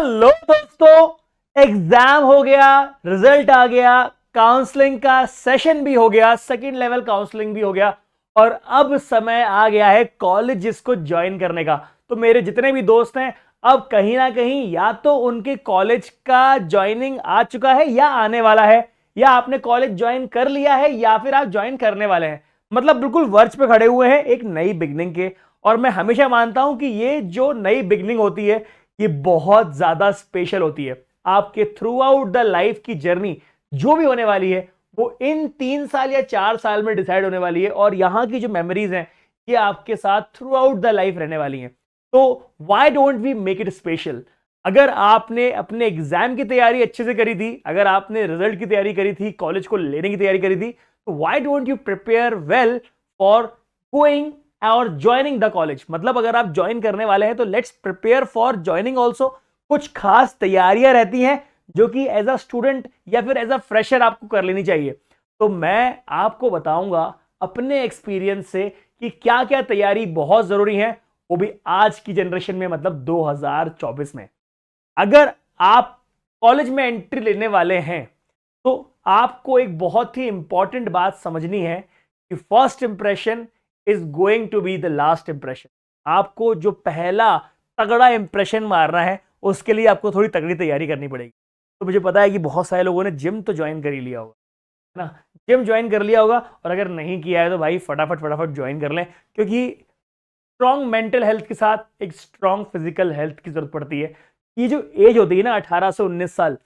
Hello दोस्तों, exam हो गया, रिजल्ट आ गया, काउंसलिंग का सेशन भी हो गया, सेकंड लेवल काउंसलिंग भी हो गया और अब समय आ गया है कॉलेज को ज्वाइन करने का। तो मेरे जितने भी दोस्त हैं अब कहीं ना कहीं या तो उनके कॉलेज का ज्वाइनिंग आ चुका है या आने वाला है, या आपने कॉलेज ज्वाइन कर लिया है या फिर आप ज्वाइन करने वाले हैं। मतलब बिल्कुल वर्च पे खड़े हुए हैं एक नई बिगनिंग के। और मैं हमेशा मानता हूं कि ये जो नई बिगनिंग होती है ये बहुत ज्यादा स्पेशल होती है। आपके थ्रू आउट द लाइफ की जर्नी जो भी होने वाली है वो इन 3 साल या 4 साल में डिसाइड होने वाली है और यहां की जो मेमोरीज हैं ये आपके साथ थ्रू आउट द लाइफ रहने वाली हैं। तो why don't we make it special. अगर आपने अपने एग्जाम की तैयारी अच्छे से करी थी, अगर आपने रिजल्ट की तैयारी करी थी, कॉलेज को लेने की तैयारी करी थी, तो why don't you prepare well for going और ज्वाइनिंग द कॉलेज। मतलब अगर आप ज्वाइन करने वाले हैं तो let's prepare for joining also. कुछ खास तैयारियां रहती हैं जो कि एज अ स्टूडेंट या फिर एज अ फ्रेशर आपको कर लेनी चाहिए। तो मैं आपको बताऊंगा अपने एक्सपीरियंस से कि क्या क्या तैयारी बहुत जरूरी है, वो भी आज की जनरेशन में, मतलब 2024 में। अगर आप कॉलेज में एंट्री लेने वाले हैं तो आपको एक बहुत ही इंपॉर्टेंट बात समझनी है कि first impression is going to be the last impression. आपको जो पहला तगड़ा इंप्रेशन मारना है उसके लिए आपको थोड़ी तगड़ी तैयारी करनी पड़ेगी। तो मुझे पता है कि बहुत सारे लोगों ने जिम तो ज्वाइन कर ही लिया होगा, है ना। जिम ज्वाइन कर लिया होगा और अगर नहीं किया है तो भाई फटाफट फटाफट ज्वाइन कर लें, क्योंकि स्ट्रॉन्ग मेंटल हेल्थ के साथ एक स्ट्रॉन्ग फिजिकल हेल्थ की जरूरत पड़ती है। ये जो एज होती है ना 18 से 19 साल,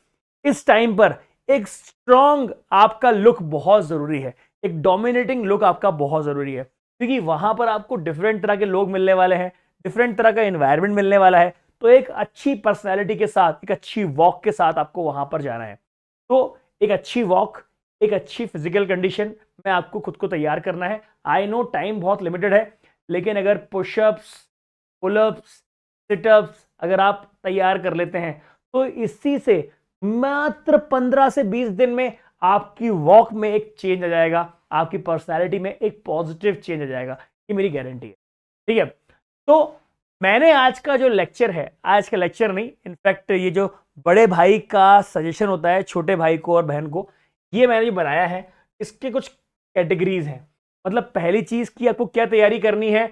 इस टाइम पर एक स्ट्रॉन्ग आपका लुक बहुत जरूरी है, एक डोमिनेटिंग लुक आपका बहुत जरूरी है, क्योंकि वहां पर आपको डिफरेंट तरह के लोग मिलने वाले हैं, डिफरेंट तरह का एनवायरनमेंट मिलने वाला है। तो एक अच्छी पर्सनैलिटी के साथ, एक अच्छी वॉक के साथ आपको वहां पर जाना है। तो एक अच्छी वॉक, एक अच्छी फिजिकल कंडीशन में आपको खुद को तैयार करना है। आई नो टाइम बहुत लिमिटेड है, लेकिन अगर पुशअप्स, पुलअप्स, सिटअप्स अगर आप तैयार कर लेते हैं तो इसी से मात्र 15 से 20 दिन में आपकी वॉक में एक चेंज आ जाएगा, आपकी पर्सनालिटी में एक पॉजिटिव चेंज आ जाएगा। ये मेरी गारंटी है, ठीक है। तो मैंने आज का जो लेक्चर है, आज का लेक्चर नहीं, इनफैक्ट ये जो बड़े भाई का सजेशन होता है छोटे भाई को और बहन को, ये मैंने बनाया है। इसके कुछ कैटेगरीज हैं। मतलब पहली चीज की आपको क्या तैयारी करनी है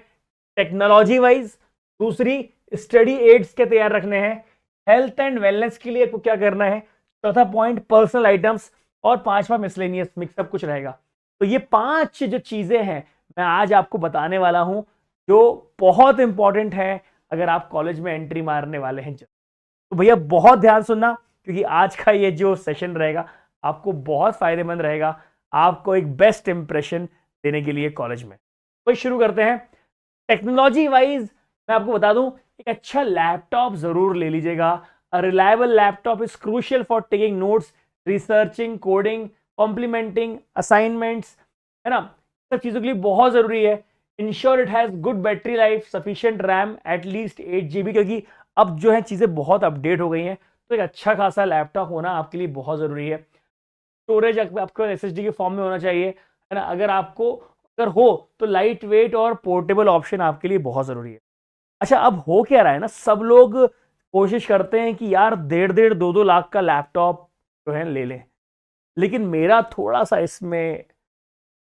टेक्नोलॉजी वाइज, दूसरी स्टडी एड्स के तैयार रखने हैं, हेल्थ एंड वेलनेस के लिए आपको क्या करना है, चौथा पॉइंट पर्सनल आइटम्स, और पांचवा मिसलेनियस मिक्सअप कुछ रहेगा। तो ये 5 जो चीजें हैं मैं आज आपको बताने वाला हूं जो बहुत इंपॉर्टेंट है अगर आप कॉलेज में एंट्री मारने वाले हैं। तो भैया बहुत ध्यान सुनना, क्योंकि आज का ये जो सेशन रहेगा आपको बहुत फायदेमंद रहेगा, आपको एक बेस्ट इंप्रेशन देने के लिए कॉलेज में। तो शुरू करते हैं। टेक्नोलॉजी वाइज मैं आपको बता दूं, एक अच्छा लैपटॉप जरूर ले लीजिएगा। A reliable laptop is crucial for taking notes, researching, coding, complementing assignments, है ना। सब चीजों के लिए बहुत जरूरी है। Ensure it has good battery life, sufficient RAM at least 8 GB, क्योंकि अब जो है चीजें बहुत अपडेट हो गई हैं। तो एक अच्छा खासा लैपटॉप होना आपके लिए बहुत जरूरी है। स्टोरेज आपको SSD के फॉर्म में होना चाहिए, है ना। अगर हो तो लाइट वेट और पोर्टेबल ऑप्शन आपके लिए बहुत जरूरी है। अच्छा, अब हो क्या रहा है ना, सब लोग कोशिश करते हैं कि यार 1.5-2 लाख का लैपटॉप जो है ले लें, लेकिन मेरा थोड़ा सा इसमें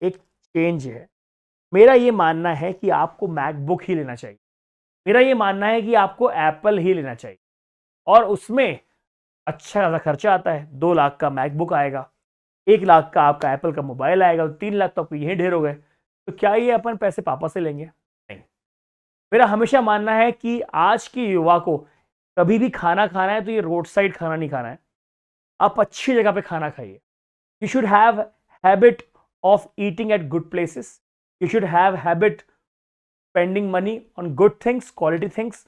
एक चेंज है। मेरा ये मानना है कि आपको मैकबुक ही लेना चाहिए। मेरा ये मानना है कि आपको एप्पल ही लेना चाहिए, और उसमें अच्छा खासा खर्चा आता है। 2 लाख का मैकबुक आएगा, 1 लाख का आपका एप्पल का मोबाइल आएगा, 3 लाख तो आपको यही ढेर हो गए। तो क्या ये अपन पैसे पापा से लेंगे? नहीं। मेरा हमेशा मानना है कि आज की युवा को कभी भी खाना खाना है तो ये रोड साइड खाना नहीं खाना है, आप अच्छी जगह पे खाना खाइए। You should have habit of eating at good places, you should have habit spending money on good things, quality things.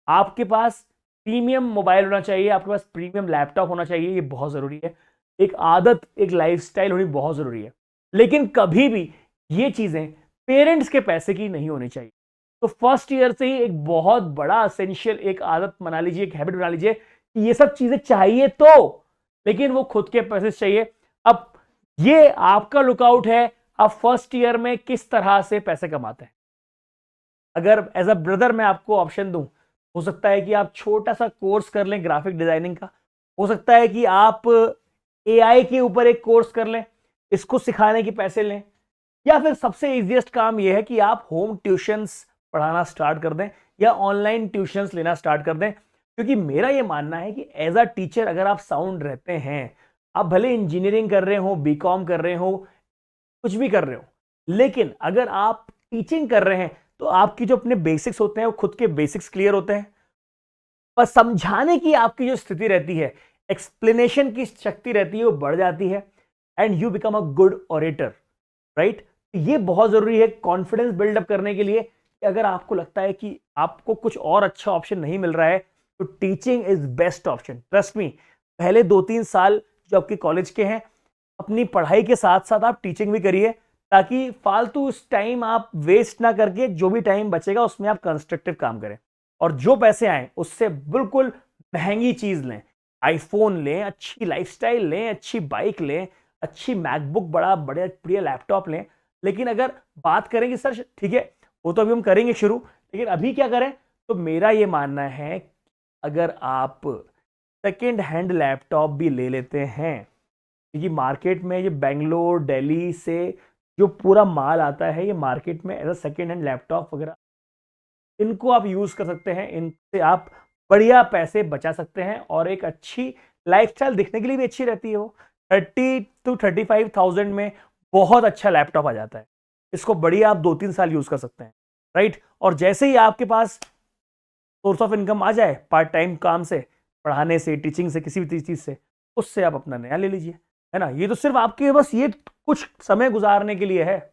आपके पास प्रीमियम मोबाइल होना चाहिए, आपके पास प्रीमियम लैपटॉप होना चाहिए, ये बहुत जरूरी है। एक आदत, एक लाइफस्टाइल होनी बहुत जरूरी है। लेकिन कभी भी ये चीजें पेरेंट्स के पैसे की नहीं होनी चाहिए। तो फर्स्ट ईयर से ही एक बहुत बड़ा एसेंशियल एक आदत बना लीजिए, एक हैबिट बना लीजिए कि ये सब चीजें चाहिए तो, लेकिन वो खुद के पैसे से चाहिए। अब ये आपका लुकआउट है, आप फर्स्ट ईयर में किस तरह से पैसे कमाते हैं। अगर एज अ ब्रदर मैं आपको ऑप्शन दूं, हो सकता है कि आप छोटा सा कोर्स कर लें ग्राफिक डिजाइनिंग का, हो सकता है कि आप एआई के ऊपर एक कोर्स कर लें, इसको सिखाने के पैसे लें, या फिर सबसे इजीएस्ट काम यह है कि आप होम ट्यूशंस पढ़ाना स्टार्ट कर दें या ऑनलाइन ट्यूशंस लेना स्टार्ट कर दें। क्योंकि मेरा यह मानना है कि एज अ टीचर अगर आप साउंड रहते हैं, आप भले इंजीनियरिंग कर रहे हो, बीकॉम कर रहे हो, कुछ भी कर रहे हो, लेकिन अगर आप टीचिंग कर रहे हैं तो आपकी जो अपने बेसिक्स होते हैं वो खुद के बेसिक्स क्लियर होते हैं, पर समझाने की आपकी जो स्थिति रहती है, एक्सप्लेनेशन की शक्ति रहती है, वो बढ़ जाती है and you become a good orator, right. ये बहुत जरूरी है कॉन्फिडेंस बिल्डअप करने के लिए कि अगर आपको लगता है कि आपको कुछ और अच्छा ऑप्शन नहीं मिल रहा है तो teaching is best option, trust me. पहले 2-3 साल जो आपके कॉलेज के हैं, अपनी पढ़ाई के साथ साथ आप टीचिंग भी करिए, ताकि फालतू उस टाइम आप वेस्ट ना करके जो भी टाइम बचेगा उसमें आप कंस्ट्रक्टिव काम करें, और जो पैसे आए उससे बिल्कुल महंगी चीज लें, आईफोन लें, अच्छी लाइफस्टाइल लें, अच्छी बाइक लें, अच्छी मैकबुक, बड़ा बढ़िया लैपटॉप लें। लेकिन अगर बात करें कि सर ठीक है वो तो अभी हम करेंगे शुरू, लेकिन अभी क्या करें, तो मेरा ये मानना है अगर आप सेकेंड हैंड लैपटॉप भी ले लेते हैं, क्योंकि मार्केट में ये बेंगलोर दिल्ली से जो पूरा माल आता है ये मार्केट में as a second hand laptop वगैरह, इनको आप यूज कर सकते हैं, इनसे आप बढ़िया पैसे बचा सकते हैं और एक अच्छी लाइफस्टाइल दिखने के लिए भी अच्छी रहती है। वो 30,000 to 35,000 में बहुत अच्छा लैपटॉप आ जाता है, इसको बढ़िया आप 2-3 साल यूज कर सकते हैं, राइट। और जैसे ही आपके पास सोर्स ऑफ इनकम आ जाए पार्ट टाइम काम से, पढ़ाने से, टीचिंग से, किसी भी चीज से, उससे आप अपना नया ले लीजिए, है ना। ये तो सिर्फ आपके बस ये कुछ समय गुजारने के लिए है,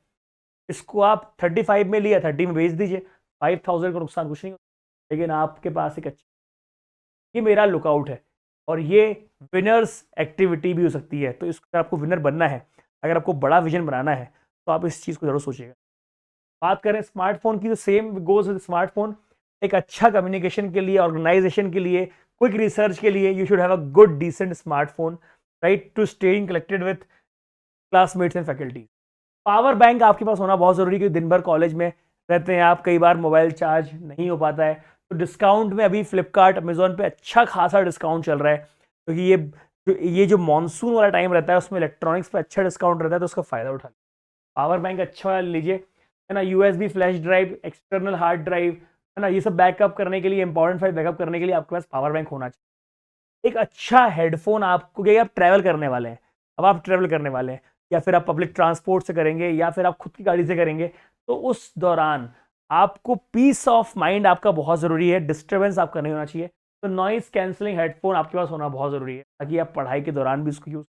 इसको आप 35 में लिया 30 में बेच दीजिए, 5,000 का नुकसान कुछ नहीं होता। लेकिन आपके पास एक अच्छी, ये मेरा लुकआउट है और ये विनर्स एक्टिविटी भी हो सकती है। तो इसको आपको विनर बनना है, अगर आपको बड़ा विजन बनाना है तो आप इस चीज़ को जरूर सोचिएगा। बात करें स्मार्टफोन की तो सेम गोज विद स्मार्टफोन। एक अच्छा कम्युनिकेशन के लिए, ऑर्गेनाइजेशन के लिए, क्विक रिसर्च के लिए you should have a good decent smartphone, right, to staying collected with classmates and faculty. Power bank आपके पास होना बहुत जरूरी है, क्योंकि दिन भर कॉलेज में रहते हैं आप, कई बार मोबाइल चार्ज नहीं हो पाता है, तो डिस्काउंट में अभी फ्लिपकार्ट अमेजोन पे अच्छा खासा डिस्काउंट चल रहा है, क्योंकि ये जो मानसून वाला टाइम रहता है उसमें इलेक्ट्रॉनिक्स पे अच्छा डिस्काउंट रहता है, तो उसका फायदा उठा लीजिए। पावर बैंक अच्छा वाला लीजिए, है ना। USB flash drive, external hard drive, है ना, ये सब बैकअप करने के लिए, इंपॉर्टेंट फाइल बैकअप करने के लिए आपके पास पावर बैंक होना चाहिए। एक अच्छा हेडफोन आपको, क्या आप ट्रैवल करने वाले हैं, अब आप ट्रैवल करने वाले हैं या फिर आप पब्लिक ट्रांसपोर्ट से करेंगे या फिर आप खुद की गाड़ी से करेंगे, तो उस दौरान आपको पीस ऑफ माइंड आपका बहुत जरूरी है, डिस्टर्बेंस आपका नहीं होना चाहिए। तो नॉइस कैंसलिंग हेडफोन आपके पास होना बहुत जरूरी है, ताकि आप पढ़ाई के दौरान भी उसको यूज,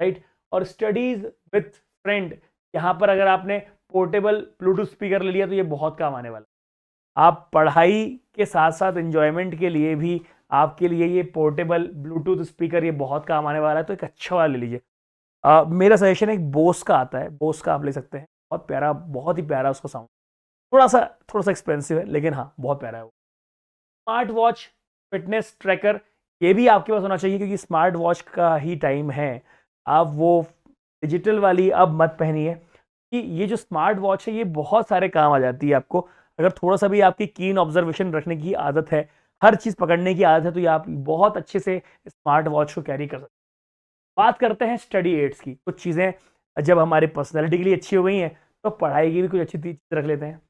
राइट। और स्टडीज विथ फ्रेंड, यहाँ पर अगर आपने पोर्टेबल ब्लूटूथ स्पीकर ले लिया तो ये बहुत काम आने वाला है। आप पढ़ाई के साथ साथ एंजॉयमेंट के लिए भी आपके लिए ये पोर्टेबल ब्लूटूथ स्पीकर ये बहुत काम आने वाला है, तो एक अच्छा वाला ले लीजिए। मेरा सजेशन एक बोस का आता है, बोस का आप ले सकते हैं, बहुत प्यारा, बहुत ही प्यारा उसका साउंड, थोड़ा सा एक्सपेंसिव है लेकिन हाँ बहुत प्यारा है वो। स्मार्ट वॉच, फिटनेस ट्रैकर, ये भी आपके पास होना चाहिए, क्योंकि स्मार्ट वॉच का ही टाइम है। आप वो डिजिटल वाली अब मत पहनिए, कि ये जो स्मार्ट वॉच है ये बहुत सारे काम आ जाती है आपको, अगर थोड़ा सा भी आपकी कीन ऑब्जर्वेशन रखने की आदत है, हर चीज़ पकड़ने की आदत है, तो ये आप बहुत अच्छे से स्मार्ट वॉच को कैरी कर सकते हैं। बात करते हैं स्टडी एड्स की। कुछ चीज़ें जब हमारी पर्सनैलिटी के लिए अच्छी हो गई हैं तो पढ़ाई की भी कुछ अच्छी चीज़ रख लेते हैं।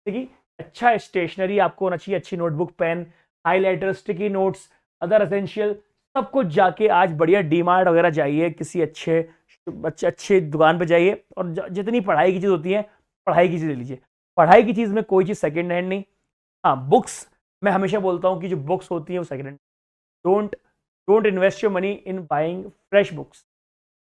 देखिए, अच्छा स्टेशनरी आपको होना चाहिए, अच्छी notebook, pen, highlighter, sticky notes, other essential, सब कुछ जाके आज बढ़िया डीमार्ट वगैरह जाइए, किसी अच्छे दुकान पे जाइए और जितनी पढ़ाई की चीज़ होती है पढ़ाई की चीज़ ले लीजिए। पढ़ाई की चीज़ में कोई चीज़ सेकेंड हैंड नहीं। हाँ, बुक्स, मैं हमेशा बोलता हूँ कि जो बुक्स होती हैं वो second hand, don't invest your money in buying fresh books.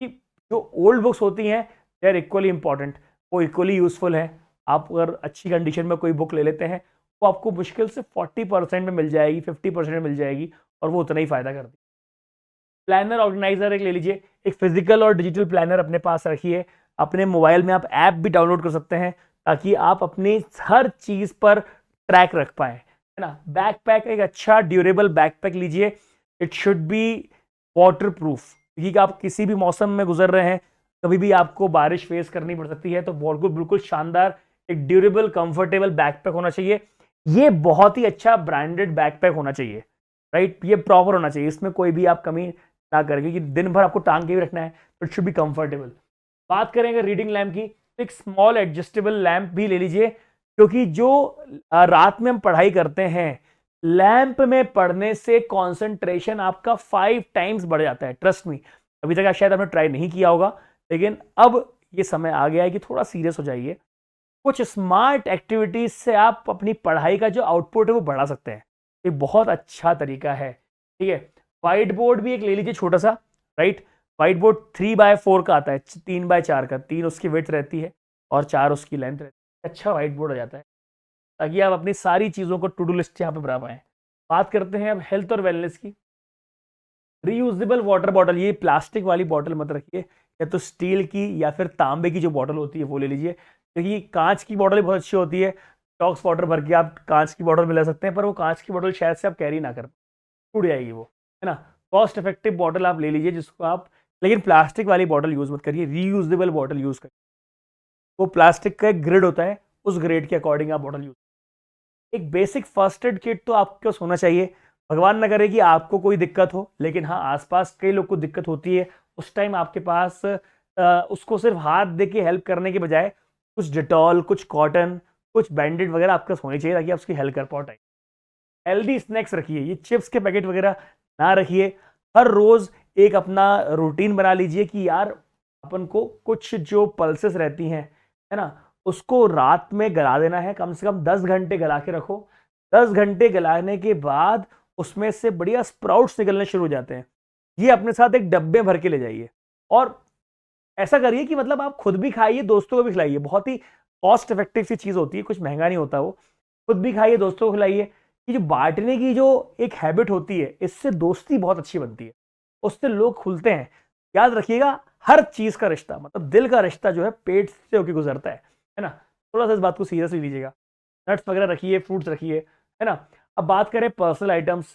जो ओल्ड बुक्स होती हैं दे आर इक्वली इंपॉर्टेंट, वो इक्वली यूजफुल है। आप अगर अच्छी कंडीशन में कोई बुक ले लेते हैं वो आपको मुश्किल से 40% में मिल जाएगी, 50% में मिल जाएगी, और वो उतना ही फायदा करती है। प्लानर ऑर्गेनाइजर एक ले लीजिए, एक फिजिकल और डिजिटल प्लानर अपने पास रखिए। अपने मोबाइल में आप ऐप भी डाउनलोड कर सकते हैं, ताकि आप अपनी हर चीज़ पर ट्रैक रख पाए, है ना। बैकपैक, एक अच्छा ड्यूरेबल बैकपैक लीजिए, it should be water proof, क्योंकि आप किसी भी मौसम में गुजर रहे हैं, कभी भी आपको बारिश फेस करनी पड़ सकती है, तो बिल्कुल बिल्कुल शानदार एक ड्यूरेबल कंफर्टेबल बैकपैक होना चाहिए। ये बहुत ही अच्छा ब्रांडेड बैकपैक होना चाहिए, राइट। ये प्रॉपर होना चाहिए, इसमें कोई भी आप कमी ना करें, क्योंकि दिन भर आपको टांग के भी रखना है, तो इट शुड बी कंफर्टेबल। बात करेंगे रीडिंग लैम्प की, तो एक स्मॉल एडजस्टेबल लैम्प भी ले लीजिए, क्योंकि जो रात में हम पढ़ाई करते हैं, लैंप में पढ़ने से कंसंट्रेशन आपका 5 टाइम्स बढ़ जाता है, ट्रस्ट मी। अभी तक शायद आपने ट्राई नहीं किया होगा, लेकिन अब ये समय आ गया है कि थोड़ा सीरियस हो जाइए। कुछ स्मार्ट एक्टिविटीज से आप अपनी पढ़ाई का जो आउटपुट है वो बढ़ा सकते हैं, ये बहुत अच्छा तरीका है, ठीक है। व्हाइट बोर्ड भी एक ले लीजिए छोटा सा, राइट। व्हाइट बोर्ड 3x4 का आता है, 3x4 का, 3 उसकी विड्थ रहती है और 4 उसकी लेंथ रहती है। अच्छा व्हाइट बोर्ड हो जाता है, ताकि आप अपनी सारी चीज़ों को टू डू लिस्ट यहाँ पे बना पाएं। बात करते हैं अब हेल्थ और वेलनेस की। रीयूजेबल वाटर बॉटल, ये प्लास्टिक वाली बॉटल मत रखिए, या तो स्टील की या फिर तांबे की जो बॉटल होती है वो ले लीजिए, क्योंकि कांच की बॉटल बहुत अच्छी होती है, टॉक्स वाटर भर के आप कांच की बॉटल में ले सकते हैं, पर वो कांच की बॉटल शायद से आप कैरी ना कर, टूट जाएगी वो, है ना। कॉस्ट इफेक्टिव बॉटल आप ले लीजिए जिसको आप, लेकिन प्लास्टिक वाली बॉटल यूज मत करिए, रीयूजेबल बॉटल यूज करिए। वो प्लास्टिक का एक ग्रेड होता है, उस ग्रेड के अकॉर्डिंग आप बॉटल यूज। एक बेसिक फर्स्ट एड किट तो आपके पास होना चाहिए। भगवान न करे कि आपको कोई दिक्कत हो, लेकिन हाँ आसपास कई लोग को दिक्कत होती है, उस टाइम आपके पास उसको सिर्फ हाथ दे के हेल्प करने के बजाय कुछ डिटॉल, कुछ कॉटन, कुछ बैंडेड वगैरह आपके पास होनी चाहिए, ताकि आप उसकी हेल्प कर पाओ टाइम। हेल्दी स्नैक्स रखिए, ये चिप्स के पैकेट वगैरह ना रखिए। हर रोज एक अपना रूटीन बना लीजिए कि यार अपन को कुछ जो पल्सेस रहती हैं, है ना, उसको रात में गला देना है, कम से कम 10 घंटे गला के रखो। 10 घंटे गलाने के बाद उसमें से बढ़िया स्प्राउट्स निकलने शुरू हो जाते हैं, ये अपने साथ एक डब्बे भर के ले जाइए, और ऐसा करिए कि मतलब आप खुद भी खाइए, दोस्तों को भी खिलाइए। बहुत ही कॉस्ट इफेक्टिव सी चीज होती है, कुछ महंगा नहीं होता वो। खुद भी खाइए, दोस्तों को खिलाइए। ये जो बांटने की जो एक हैबिट होती है, इससे दोस्ती बहुत अच्छी बनती है, उससे लोग खुलते हैं। याद रखिएगा, हर चीज का रिश्ता, मतलब दिल का रिश्ता जो है पेट से होकर गुजरता है ना। थोड़ा सा इस बात को सीरियसली लीजिएगा। नट्स वगैरह रखिए, फ्रूट्स रखिए, है ना। अब बात करें पर्सनल आइटम्स,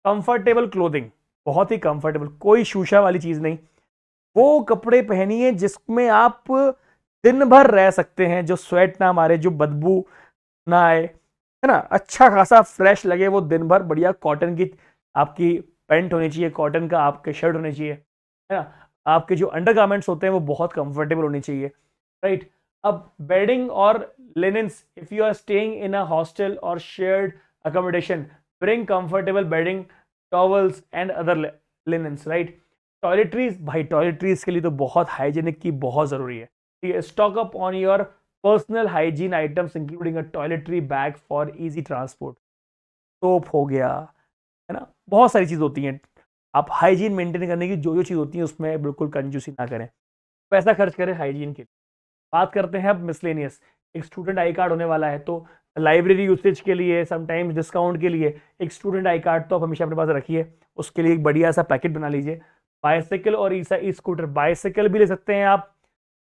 कंफर्टेबल क्लोथिंग, बहुत ही कंफर्टेबल, कोई शूशा वाली चीज नहीं। वो कपड़े पहनिए जिसमें आप दिन भर रह सकते हैं, जो स्वेट ना मारे, जो बदबू ना आए, है ना, अच्छा खासा फ्रेश लगे वो दिन भर। बढ़िया कॉटन की आपकी पैंट होनी चाहिए, कॉटन का आपके शर्ट होने चाहिए, है ना। आपके जो अंडरगारमेंट्स होते हैं वो बहुत कंफर्टेबल होनी चाहिए, राइट। अब बेडिंग और linens, if you are staying in a hostel or shared accommodation, bring comfortable bedding, towels and other linens, right. Toiletries, भाई टॉयलेटरीज के लिए तो बहुत हाइजीनिक की बहुत जरूरी है, ठीक है। Stock up on your personal hygiene items including a toiletry bag for easy transport. Soap हो गया, है ना, बहुत सारी चीज होती हैं। आप हाइजीन मेंटेन करने की जो जो चीज होती है उसमें बिल्कुल कंजूसी ना करें, पैसा खर्च करें हाइजीन के लिए। बात करते हैं अब मिसलेनियस। एक स्टूडेंट आई कार्ड होने वाला है, तो लाइब्रेरी यूसेज के लिए, समटाइम्स डिस्काउंट के लिए एक स्टूडेंट आई कार्ड तो आप हमेशा अपने पास रखिए। उसके लिए एक बढ़िया सा पैकेट बना लीजिए। बाइसाइकिल और ई स्कूटर, बाइसाइकिल भी ले सकते हैं आप,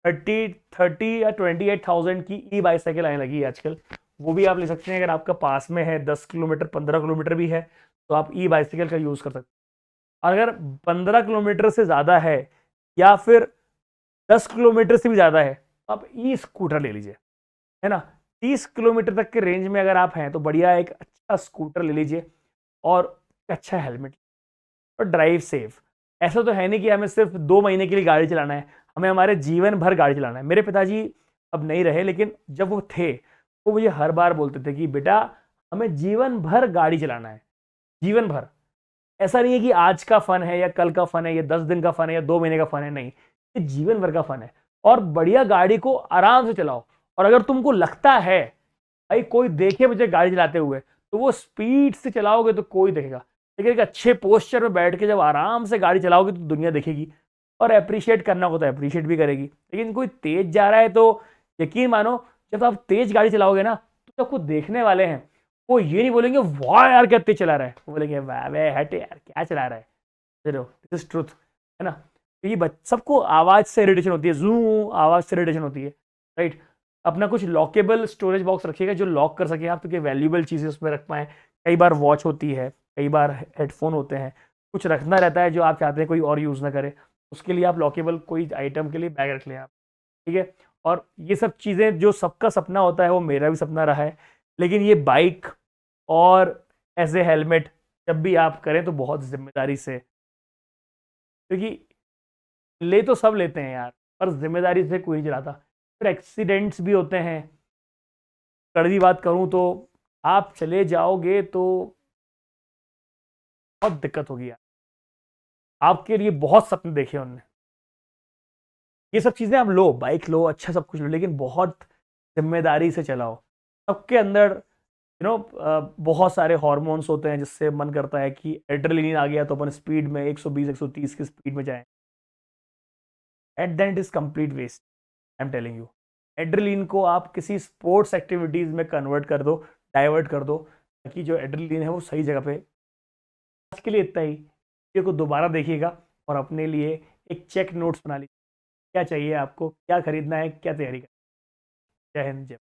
30 या 28,000 की ई बाइसाइकिल आने लगी है आजकल, वो भी आप ले सकते हैं। अगर आपका पास में है, 10 किलोमीटर 15 किलोमीटर भी है, तो आप ई बाइसाइकिल का यूज कर सकते हैं। अगर 15 किलोमीटर से ज्यादा है या फिर 10 किलोमीटर से भी ज्यादा है, तो आप ई स्कूटर ले लीजिए, है ना। 30 किलोमीटर तक के रेंज में अगर आप हैं, तो बढ़िया एक अच्छा स्कूटर ले लीजिए और अच्छा हेलमेट, और ड्राइव सेफ। ऐसा तो है नहीं कि हमें सिर्फ 2 महीने के लिए गाड़ी चलाना है, हमें हमारे जीवन भर गाड़ी चलाना है। मेरे पिताजी अब नहीं रहे, लेकिन जब वो थे, वो मुझे हर बार बोलते थे कि बेटा हमें जीवन भर गाड़ी चलाना है, जीवन भर। ऐसा नहीं है कि आज का फन है या कल का फन है या 10 दिन का फन है या 2 महीने का फन है, नहीं, ये जीवन भर का फन है। और बढ़िया गाड़ी को आराम से चलाओ, और अगर तुमको लगता है भाई कोई देखे मुझे गाड़ी चलाते हुए, तो वो स्पीड से चलाओगे तो कोई देखेगा, लेकिन एक अच्छे पोस्चर में बैठ के जब आराम से गाड़ी चलाओगे तो दुनिया देखेगी, और अप्रिशिएट करना होता है अप्रिशिएट भी करेगी। लेकिन कोई तेज जा रहा है तो यकीन मानो, जब आप तेज गाड़ी चलाओगे ना, तो आपको देखने वाले हैं, वो ये नहीं बोलेंगे वाह यार क्या तेज चला रहा है, वो बोलेंगे वाह वे हट यार क्या चला रहा है, दिस इज ट्रुथ, है ना। तो ये सबको आवाज से इरिटेशन होती है, जू आवाज से इरिटेशन होती है, राइट। अपना कुछ लॉकेबल स्टोरेज बॉक्स रखिएगा जो लॉक कर सके आप, तो वैल्यूबल चीज़ें उसमें रख पाएँ। कई बार वॉच होती है, कई बार हेडफोन होते हैं, कुछ रखना रहता है जो आप चाहते हैं कोई और यूज़ ना करे, उसके लिए आप लॉकेबल कोई आइटम के लिए बैग रख लें आप, ठीक है। और ये सब चीज़ें जो सबका सपना होता है, वो मेरा भी सपना रहा है, लेकिन ये बाइक और ऐसे हेलमेट जब भी आप करें तो बहुत जिम्मेदारी से, क्योंकि ले तो सब लेते हैं यार, पर जिम्मेदारी से कोई नहीं चलाता, फिर एक्सीडेंट्स भी होते हैं। कड़वी बात करूं तो आप चले जाओगे तो बहुत दिक्कत होगी यार, आपके लिए बहुत सपने देखे उनने। ये सब चीजें आप लो, बाइक लो, अच्छा सब कुछ लो, लेकिन बहुत जिम्मेदारी से चलाओ। सबके अंदर बहुत सारे हार्मोन्स होते हैं जिससे मन करता है कि एड्रेनलिन आ गया तो अपन स्पीड में 120 130 की स्पीड में जाएं। At then it is complete waste, I am telling you. Adrenaline को आप किसी स्पोर्ट्स एक्टिविटीज में कन्वर्ट कर दो, डाइवर्ट कर दो, ताकि जो एड्रेनलिन है वो सही जगह पे। आज के लिए इतना ही। वीडियो को दोबारा देखिएगा और अपने लिए एक चेक नोट्स बना लीजिए, क्या चाहिए आपको, क्या खरीदना है, क्या तैयारी करनी है। जय हिंद, जय।